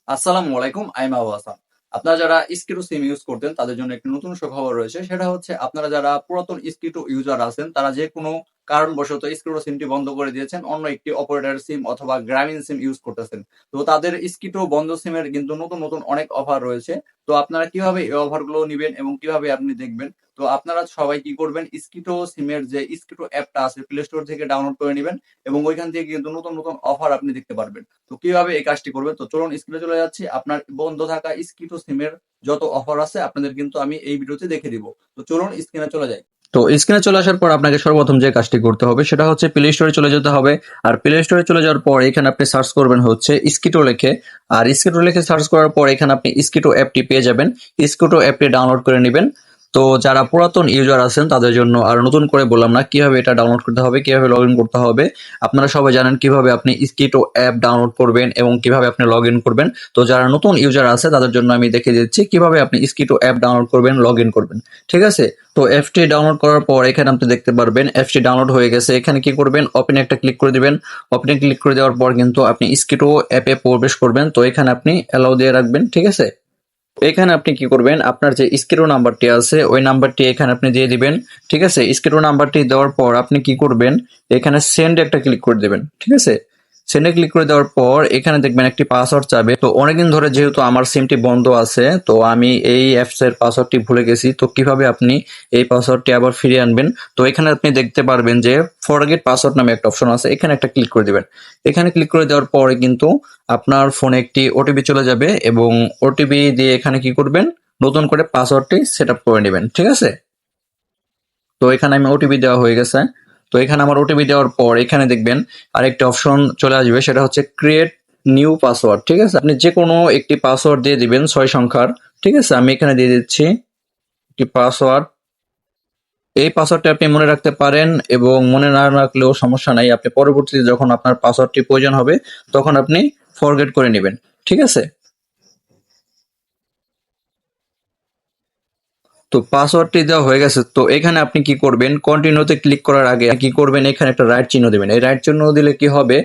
আসসালামু আলাইকুম, আইম আবু হাসান। আপনারা যারা স্কিটো সিম ইউজ করতেন তাদের জন্য একটি নতুন সুখবর রয়েছে। সেটা হচ্ছে আপনারা যারা পুরাতন স্কিটো ইউজার আছেন তারা যে কোনো কারণবশত স্কিটো সিমটি বন্ধ করে দিয়েছেন, অন্য একটি অপারেটর সিম অথবা গ্রামীণ সিম ইউজ করতেছেন। তো তাদের স্কিটো বন্ধ সিমের কিন্তু নতুন অনেক অফার রয়েছে। তো আপনারা কিভাবে এই অফারগুলো নিবেন এবং কিভাবে আপনি দেখবেন? তো আপনারা সবাই কি করবেন, স্কিটো সিমের যে স্কিটো অ্যাপটা আছে প্লে স্টোর থেকে ডাউনলোড করে নিবেন এবং ওইখান থেকে কিন্তু নতুন অফার আপনি দেখতে পারবেন। তো কিভাবে এই কাজটি করবেন, তো চলুন স্ক্রিনে চলে যাচ্ছি। আপনার বন্ধ থাকা স্কিটো সিমের যত অফার আছে আপনাদের কিন্তু আমি এই ভিডিওতে দেখে দিব। তো চলুন স্ক্রিনে চলে যাই। তো স্ক্রিনে চলে আসার পর আপনাকে সর্বপ্রথম যে কাজটি করতে হবে সেটা হচ্ছে প্লে স্টোরে চলে যেতে হবে। আর প্লে স্টোরে চলে যাওয়ার পর এখানে আপনি সার্চ করবেন হচ্ছে স্কিটো লিখে। আর স্কিটো লিখে সার্চ করার পর এখানে আপনি স্কিটো অ্যাপটি পেয়ে যাবেন। স্কিটো অ্যাপটি ডাউনলোড করে নেবেন। তো যারা পুরাতন ইউজার আছেন তাদের জন্য আর নতুন করে বললাম না কিভাবে এটা ডাউনলোড করতে হবে, কিভাবে লগ ইন করতে হবে। আপনারা সবাই জানেন কিভাবে আপনি স্কিটো অ্যাপ ডাউনলোড করবেন এবং কিভাবে আপনি লগ ইন করবেন। তো যারা নতুন ইউজার আছে তাদের জন্য আমি দেখিয়ে দিচ্ছি কিভাবে আপনি স্কিটো অ্যাপ ডাউনলোড করবেন, লগ ইন করবেন। ঠিক আছে? তো অ্যাপটি ডাউনলোড করার পর এখানে আপনি দেখতে পারবেন অ্যাপটি ডাউনলোড হয়ে গেছে। এখানে কি করবেন, ওপেনে একটা ক্লিক করে দিবেন। ওপেনে ক্লিক করে দেওয়ার পর কিন্তু আপনি স্কিটো অ্যাপে প্রবেশ করবেন। তো এখানে আপনি অ্যালাউ দিয়ে রাখবেন। ঠিক আছে? এখানে আপনি কি করবেন, আপনার যে স্ক্রিটো নাম্বারটি আছে ওই নাম্বারটি এখানে আপনি দিয়ে দিবেন। ঠিক আছে? স্ক্রিটো নাম্বারটি দেওয়ার পর আপনি কি করবেন, এখানে সেন্ড একটা ক্লিক করে দিবেন। ঠিক আছে? সেন্ডে ক্লিক করে দেওয়ার পর এখানে দেখবেন একটি পাসওয়ার্ড চাবে। তো অনেকদিন ধরে যেহেতু আমার সিমটি বন্ধ আছে, তো আমি এই অ্যাপস এর পাসওয়ার্ডটি ভুলে গেছি। তো কিভাবে আপনি এই পাসওয়ার্ডটি আবার ফিরিয়ে আনবেন, তো এখানে আপনি দেখতে পারবেন যে ফরগেট পাসওয়ার্ড নামে একটা অপশন আছে, এখানে একটা ক্লিক করে দিবেন। এখানে ক্লিক করে দেওয়ার পরে কিন্তু আপনার ফোনে একটি ওটিপি চলে যাবে এবং ওটিপি দিয়ে এখানে কি করবেন, নতুন করে পাসওয়ার্ডটি সেট আপ করে নেবেন। ঠিক আছে? তো এখানে আমি ওটিপি দেওয়া হয়ে গেছে। তো এখানে আমার ওটিপি দেওয়ার পর এখানে দেখবেন আরেকটা অপশন চলে আসবে, সেটা হচ্ছে ক্রিয়েট নিউ পাসওয়ার্ড। ঠিক আছে? আপনি যে কোনো একটি পাসওয়ার্ড দিয়ে দিবেন 6 সংখ্যার। ঠিক আছে? আমি এখানে দিয়ে দিচ্ছি একটি পাসওয়ার্ড। এই পাসওয়ার্ডটা আপনি মনে রাখতে পারেন এবং মনে না রাখলেও সমস্যা নাই। আপনি পরবর্তীতে যখন আপনার পাসওয়ার্ডটি প্রয়োজন হবে তখন আপনি ফরগেট করে নেবেন। ঠিক আছে? তো পাসওয়ার্ডটি দেওয়া হয়ে গেছে। তো এখানে আপনি কি করবেন, কন্টিনিউতে ক্লিক করার আগে কি করবেন, এখানে একটা রাইট চিহ্ন দিবেন। এই রাইট চিহ্ন দিলে কি হবে,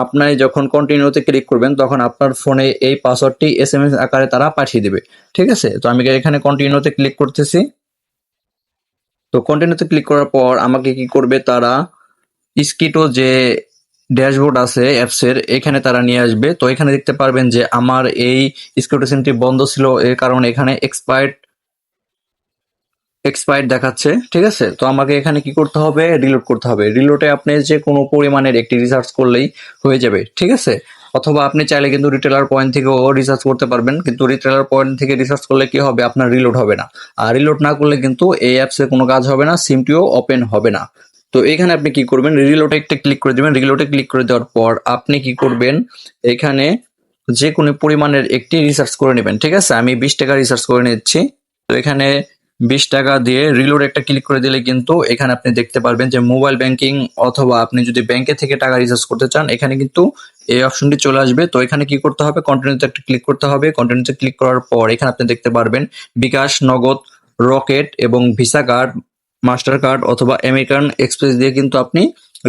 আপনি যখন কন্টিনিউতে ক্লিক করবেন তখন আপনার ফোনে এই পাসওয়ার্ডটি এসএমএস আকারে তারা পাঠিয়ে দিবে। ঠিক আছে? তো আমি এখানে কন্টিনিউতে ক্লিক করতেছি। তো কন্টিনিউতে ক্লিক করার পর আমাকে কি করবে, তারা স্কিটো যে ড্যাশবোর্ড আছে অ্যাপসের এখানে তারা নিয়ে আসবে। তো এখানে দেখতে পারবেন যে আমার এই স্কিটো সিমটি বন্ধ ছিল, এর কারণে এখানে এক্সপায়ার্ড দেখাচ্ছে। ঠিক আছে? তো আমাকে এখানে কি করতে হবে, রিলোড করতে হবে। রিলোডে আপনি যে কোনো পরিমাণের একটি রিসার্চ করলেই হয়ে যাবে। ঠিক আছে? অথবা আপনি চাইলে কিন্তু রিটেলার পয়েন্ট থেকেও রিসার্চ করতে পারবেন, কিন্তু রিটেলার পয়েন্ট থেকে রিসার্চ করলে কি হবে, আপনার রিলোড হবে না। আর রিলোড না করলে কিন্তু এই অ্যাপসে কোনো কাজ হবে না, সিমটিও ওপেন হবে না। তো এখানে আপনি কি করবেন, রিলোডে একটা ক্লিক করে দিবেন। রিলোডে ক্লিক করে দেওয়ার পর আপনি কি করবেন, এখানে যে কোনো পরিমাণের একটি রিসার্চ করে নেবেন। ঠিক আছে? আমি 20 টাকা রিসার্চ করে নিচ্ছি। তো এখানে 20 টাকা দিয়ে রিলোড একটা ক্লিক করে দিলে কিন্তু এখানে আপনি দেখতে পারবেন যে মোবাইল ব্যাংকিং অথবা আপনি যদি ব্যাংকে থেকে টাকা রিচার্জ করতে চান এখানে কিন্তু এই অপশনটি চলে আসবে। তো এখানে কি করতে হবে, কন্টিনিউতে একটা ক্লিক করতে হবে। কন্টিনিউতে ক্লিক করার পর এখানে আপনি দেখতে পারবেন বিকাশ, নগদ, রকেট এবং ভিসা কার্ড, মাস্টার কার্ড অথবা আমেরিকান এক্সপ্রেস দিয়ে কিন্তু আপনি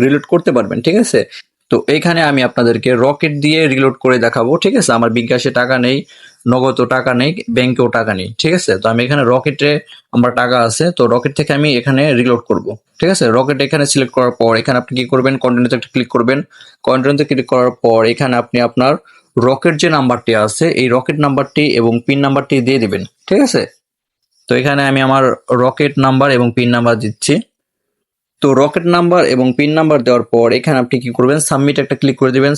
রিলোড করতে পারবেন। ঠিক আছে? তো এইখানে আমি আপনাদেরকে রকেট দিয়ে রিলোড করে দেখাবো। ঠিক আছে? আমার বিকাশে টাকা নেই, নগদও টাকা নেই, ব্যাংকেও টাকা নেই। ঠিক আছে? তো আমি এখানে রকেটে আমার টাকা আছে, তো রকেট থেকে আমি এখানে রিলোড করব। ঠিক আছে? রকেট এখানে সিলেক্ট করার পর এখানে আপনি কি করবেন, কন্টিনিউতে একটা ক্লিক করবেন। কন্টিনিউতে ক্লিক করার পর এখানে আপনি আপনার রকেট যে নাম্বারটি আছে এই রকেট নাম্বারটি এবং পিন নাম্বারটি দিয়ে দিবেন। ঠিক আছে? তো এখানে আমি আমার রকেট নাম্বার এবং পিন নাম্বার দিচ্ছি। তো রকেট নাম্বার এবং পিন নাম্বার দেওয়ার পর এখানে আপনি কি করবেন, সাবমিট একটা ক্লিক করে দিবেন।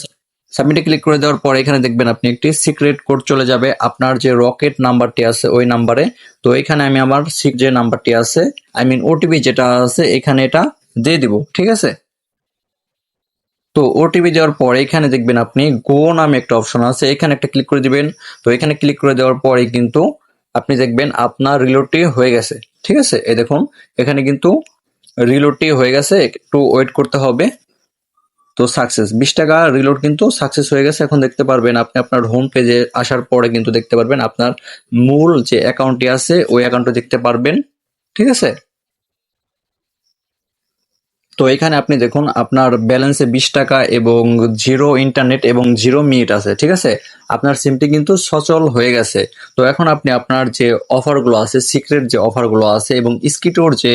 সাবমিটে ক্লিক করে দেওয়ার পর এখানে দেখবেন আপনি একটি সিক্রেট কোড চলে যাবে আপনার যে রকেট নাম্বারটি আছে ওই নাম্বারে। তো এখানে আমি আমার যে নাম্বারটি আছে, আই মিন ওটিপি যেটা আছে এখানে এটা দিয়ে দিব। ঠিক আছে? তো ওটিপি দেওয়ার পর এখানে দেখবেন আপনি গো নামে একটা অপশন আছে, এখানে একটা ক্লিক করে দিবেন। তো এখানে ক্লিক করে দেওয়ার পরে কিন্তু আপনি দেখবেন আপনার রিলোডটি হয়ে গেছে। ঠিক আছে? এই দেখুন এখানে কিন্তু রিলোডটি হয়ে গেছে, একটু ওয়েট করতে হবে। তো সাকসেস, 20 টাকা রিলোড কিন্তু সাকসেস হয়ে গেছে। এখন দেখতে পারবেন আপনি আপনার হোম পেজে আসার পরে কিন্তু দেখতে পারবেন আপনার মূল যে অ্যাকাউন্টটি আছে ওই অ্যাকাউন্টটি দেখতে পারবেন। ঠিক আছে? তো এখানে আপনি দেখুন আপনার ব্যালেন্সে 20 টাকা এবং জিরো ইন্টারনেট এবং 0 মিনিট আছে। ঠিক আছে? আপনার সিমটি কিন্তু সচল হয়ে গেছে। তো এখন আপনি আপনার যে অফারগুলো আছে, সিক্রেট যে অফারগুলো আছে এবং স্কিটোর যে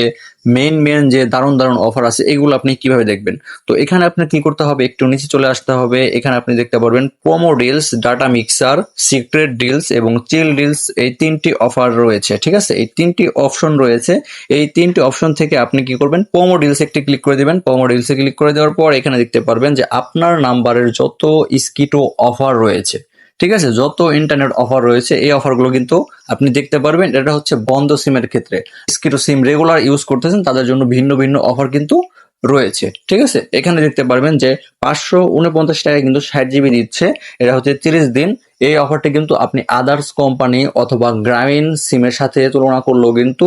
মেন যে দারুণ অফার আছে, এগুলো আপনি কিভাবে দেখবেন? তো এখানে আপনার কি করতে হবে, একটু নিচে চলে আসতে হবে। এখানে আপনি দেখতে পারবেন promo deals, data mixer, secret deals এবং চিল ডিলস, এই 3টি অফার রয়েছে। ঠিক আছে, এই 3টি অপশন রয়েছে। এই 3টি অপশন থেকে আপনি কি করবেন, প্রোমো ডিলস একটি ক্লিক করে দিবেন। প্রোমো ডিলসে ক্লিক করে দেওয়ার পর এখানে দেখতে পারবেন যে আপনার নাম্বারের যত স্কিটো অফার রয়েছে, ঠিক আছে, যত ইন্টারনেট অফার রয়েছে, এই অফারগুলো কিন্তু আপনি দেখতে পারবেন। এটা হচ্ছে বন্ধ সিমের ক্ষেত্রে। স্কিটো সিম রেগুলার ইউজ করতেছেন তাদের জন্য ভিন্ন অফার কিন্তু রয়েছে। ঠিক আছে, এখানে দেখতে পারবেন যে 549 টাকায় কিন্তু 60 জিবি দিচ্ছে। এটা হচ্ছে 30 দিন। এই অফারটি কিন্তু আপনি আদার্স কোম্পানি অথবা গ্রামীণ সিমের সাথে তুলনা করলেও কিন্তু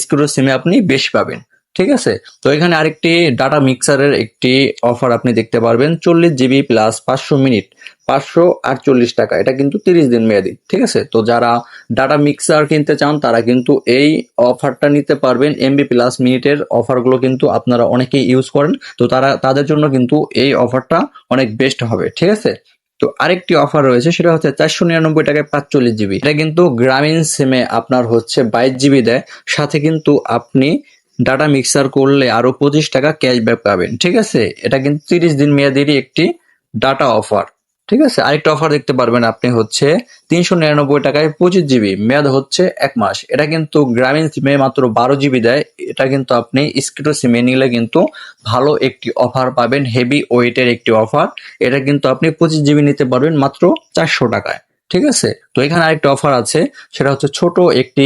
স্কিটো সিমে আপনি বেশি পাবেন। ঠিক আছে, তো এখানে আরেকটি ডাটা মিক্সারের একটি অফার আপনি দেখতে পারবেন, 40 জিবি প্লাস 500 মিনিট, 548 টাকা। এটা কিন্তু 30 দিন মেয়াদি। ঠিক আছে, তো যারা ডাটা মিক্সার কিনতে চান তারা কিন্তু এই অফারটা নিতে পারবেন। এমবি প্লাস মিনিটের অফারগুলো কিন্তু আপনারা অনেকেই ইউজ করেন, তো তাদের জন্য কিন্তু এই অফারটা অনেক বেস্ট হবে। ঠিক আছে, তো আরেকটি অফার রয়েছে, সেটা হচ্ছে 499 টাকায় 45 জিবি। এটা কিন্তু গ্রামীণ সিমে আপনার হচ্ছে 22 জিবি দেয়, সাথে কিন্তু আপনি ডাটা মিক্সার করলে আরো 25 টাকা ক্যাশব্যাক পাবেন। ঠিক আছে, এটা কিন্তু 30 দিন মেয়াদেরই একটি ডাটা অফার। ঠিক আছে, আরেকটা অফার দেখতে পারবেন আপনি হচ্ছে 399 টাকায় 25 জিবি, মেয়াদ হচ্ছে 1 মাস। এটা কিন্তু গ্রামীণ সিমে মাত্র 12 জিবি দেয়। এটা কিন্তু আপনি স্কিটো সিমে নিলে কিন্তু ভালো একটি অফার পাবেন, হেভি ওয়েটের একটি অফার। এটা কিন্তু আপনি 25 জিবি নিতে পারবেন মাত্র 400 টাকায়। ঠিক আছে, তো এখানে আরেকটা অফার আছে, সেটা হচ্ছে ছোট একটি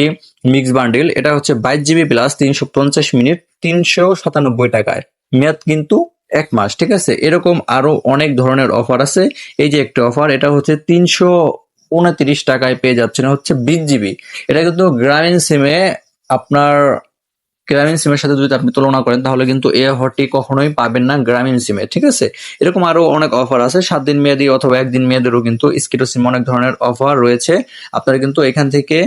মিক্স বান্ডিল। এটা হচ্ছে 22 জিবি প্লাস 350 মিনিট, 397 টাকায়, মেয়াদ কিন্তু 1 মাস। ঠিক আছে, এরকম আরো অনেক ধরনের অফার আছে। এই যে একটা অফার, এটা হচ্ছে 329 টাকায় পেয়ে যাচ্ছেন হচ্ছে 20 জিবি। এটা কিন্তু গ্রামীণ সিমের সাথে যদি আপনি তুলনা করেন তাহলে কিন্তু এই অফারটি কখনোই পাবেন না গ্রামীণ সিমে। ঠিক আছে, এরকম আরো অনেক অফার আছে, 7 দিন মেয়াদি অথবা 1 দিন মেয়াদেরও কিন্তু স্কিটো সিম অনেক ধরনের অফার রয়েছে। আপনারা কিন্তু এখান থেকে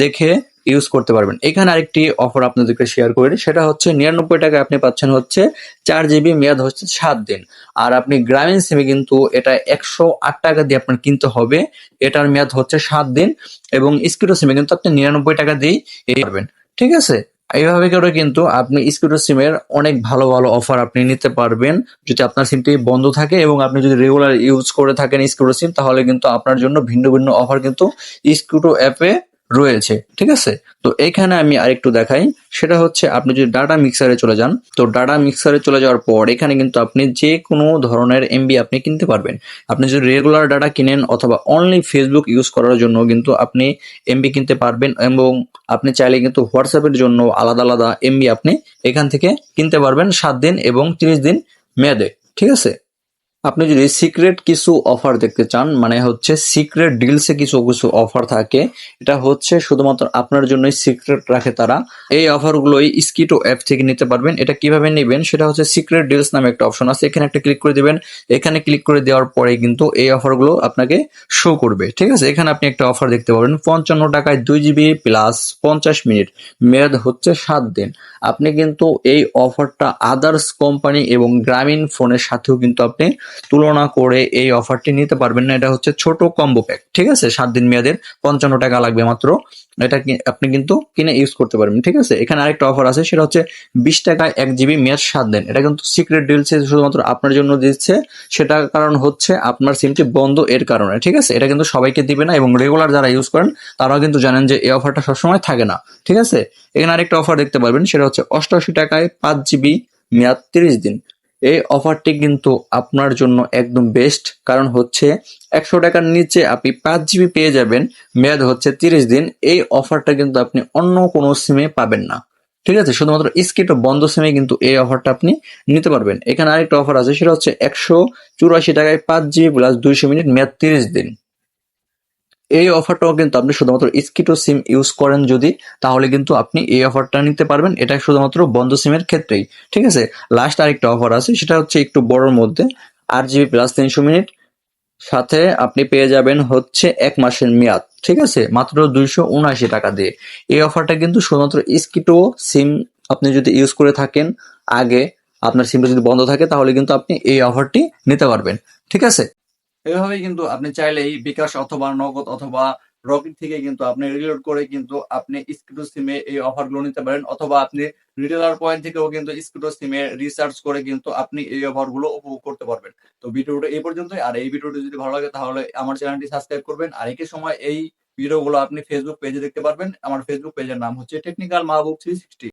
দেখে ইউজ করতে পারবেন। এখানে আরেকটি অফার আপনাদেরকে শেয়ার করি, সেটা হচ্ছে 99 টাকায় আপনি পাচ্ছেন হচ্ছে 4 জিবি, মেয়াদ হচ্ছে 7 দিন। আর আপনি গ্রামীণ সিমে কিন্তু এটা 108 টাকা দিয়ে আপনার কিনতে হবে, এটার মেয়াদ হচ্ছে 7 দিন। এবং স্কিটো সিমে কিন্তু আপনি 99 টাকা দিয়েই পারবেন। ঠিক আছে, এইভাবে করে কিন্তু আপনি স্কিটো সিমের অনেক ভালো অফার আপনি নিতে পারবেন যদি আপনার সিমটি বন্ধ থাকে এবং আপনি যদি রেগুলার ইউজ করে থাকেন স্কিটো সিম, তাহলে কিন্তু আপনার জন্য ভিন্ন অফার কিন্তু স্কিটো অ্যাপে রয়েছে। ঠিক আছে, তো এখানে আমি আরেকটু দেখাই, সেটা হচ্ছে আপনি যদি ডাটা মিক্সারে চলে যান, তো ডাটা মিক্সারে চলে যাওয়ার পর এখানে কিন্তু আপনি যে কোনো ধরনের এমবি আপনি কিনতে পারবেন। আপনি যদি রেগুলার ডাটা কিনেন অথবা অনলি ফেসবুক ইউজ করার জন্য কিন্তু আপনি এমবি কিনতে পারবেন, এবং আপনি চাইলে কিন্তু হোয়াটসঅ্যাপের জন্য আলাদা এমবি আপনি এখান থেকে কিনতে পারবেন 7 দিন এবং 30 দিন মেয়াদে। ঠিক আছে, আপনি যদি সিক্রেট কিছু অফার দেখতে চান, মানে হচ্ছে সিক্রেট ডিলসে কিছু অফার থাকে, এটা হচ্ছে শুধুমাত্র আপনার জন্যই সিক্রেট রাখে তারা। এই অফারগুলোই স্কিটো অ্যাপ থেকে নিতে পারবেন। এটা কিভাবে নেবেন, সেটা হচ্ছে সিক্রেট ডিলস নামে একটা অপশন আছে, এখানে একটা ক্লিক করে দিবেন। এখানে ক্লিক করে দেওয়ার পরে কিন্তু এই অফারগুলো আপনাকে শো করবে। ঠিক আছে, এখানে আপনি একটা অফার দেখতে পাবেন, 55 টাকায় 2 জিবি প্লাস 50 মিনিট, মেয়াদ হচ্ছে 7 দিন। আপনি কিন্তু এই অফারটা আদার্স কোম্পানি এবং গ্রামীণ ফোনের সাথেও কিন্তু আপনি তুলনা করে এই অফারটি নিতে পারবেন না। এটা হচ্ছে ছোট কম্বো প্যাক। ঠিক আছে, 7 দিন মেয়াদের 55 টাকা লাগবে মাত্র। এটা আপনি কিন্তু কিনে ইউজ করতে পারবেন। ঠিক আছে, এখানে আরেকটা অফার আছে, সেটা হচ্ছে 20 টাকায় 1 জিবি, মেয়াদ 7 দিন। এটা কিন্তু সিক্রেট ডিলসে শুধুমাত্র আপনার জন্য দিচ্ছে, সেটা কারণ হচ্ছে আপনার সিমটি বন্ধ এর কারণে। ঠিক আছে, এটা কিন্তু সবাইকে দিবে না, এবং রেগুলার যারা ইউজ করেন তারাও কিন্তু জানেন যে এই অফারটা সবসময় থাকে না। ঠিক আছে, এখানে আরেকটা অফার দেখতে পারবেন, সেটা হচ্ছে 88 টাকায় 5 জিবি, মেয়াদ 30 দিন। এই অফারটি কিন্তু আপনার জন্য একদম বেস্ট, কারণ হচ্ছে 100 টাকার নিচে আপনি 5 জিবি পেয়ে যাবেন, মেয়াদ হচ্ছে 30 দিন। এই অফারটা কিন্তু আপনি অন্য কোনো সিমে পাবেন না। ঠিক আছে, শুধুমাত্র স্কিটো বন্ধ সিমে কিন্তু এই অফারটা আপনি নিতে পারবেন। এখানে আরেকটা অফার আছে, সেটা হচ্ছে 184 টাকায় 5 জিবি প্লাস 200 মিনিট, মেয়াদ 30 দিন। এই অফারটাও কিন্তু আপনি শুধুমাত্র স্কিটো সিম ইউজ করেন যদি, তাহলে কিন্তু আপনি এই অফারটা নিতে পারবেন। এটা শুধুমাত্র বন্ধ সিমের ক্ষেত্রেই। ঠিক আছে, লাস্ট আরেকটা অফার আছে, সেটা হচ্ছে একটু বড়র মধ্যে, 8 জিবি প্লাস 300 মিনিট, সাথে আপনি পেয়ে যাবেন হচ্ছে 1 মাসের মেয়াদ। ঠিক আছে, মাত্র 279 টাকা দিয়ে। এই অফারটা কিন্তু শুধুমাত্র স্কিটো সিম আপনি যদি ইউজ করে থাকেন, আগে আপনার সিমটা যদি বন্ধ থাকে, তাহলে কিন্তু আপনি এই অফারটি নিতে পারবেন। ঠিক আছে, এভাবেই কিন্তু আপনি চাইলেই বিকাশ অথবা নগদ অথবা রকেট থেকে কিন্তু আপনি রিলোড করে কিন্তু আপনি স্কুটো সিমে এই অফারগুলো নিতে পারেন, অথবা আপনি রিটেলার পয়েন্ট থেকেও কিন্তু স্কুটো সিমে রিসার্চ করে কিন্তু আপনি এই অফারগুলো উপভোগ করতে পারবেন। তো ভিডিওটা এই পর্যন্তই। আর এই ভিডিওটি যদি ভালো লাগে তাহলে আমার চ্যানেলটি সাবস্ক্রাইব করবেন। আর একই সময় এই ভিডিওগুলো আপনি ফেসবুক পেজে দেখতে পারবেন। আমার ফেসবুক পেজের নাম হচ্ছে টেকনিক্যাল মাহবুব 360।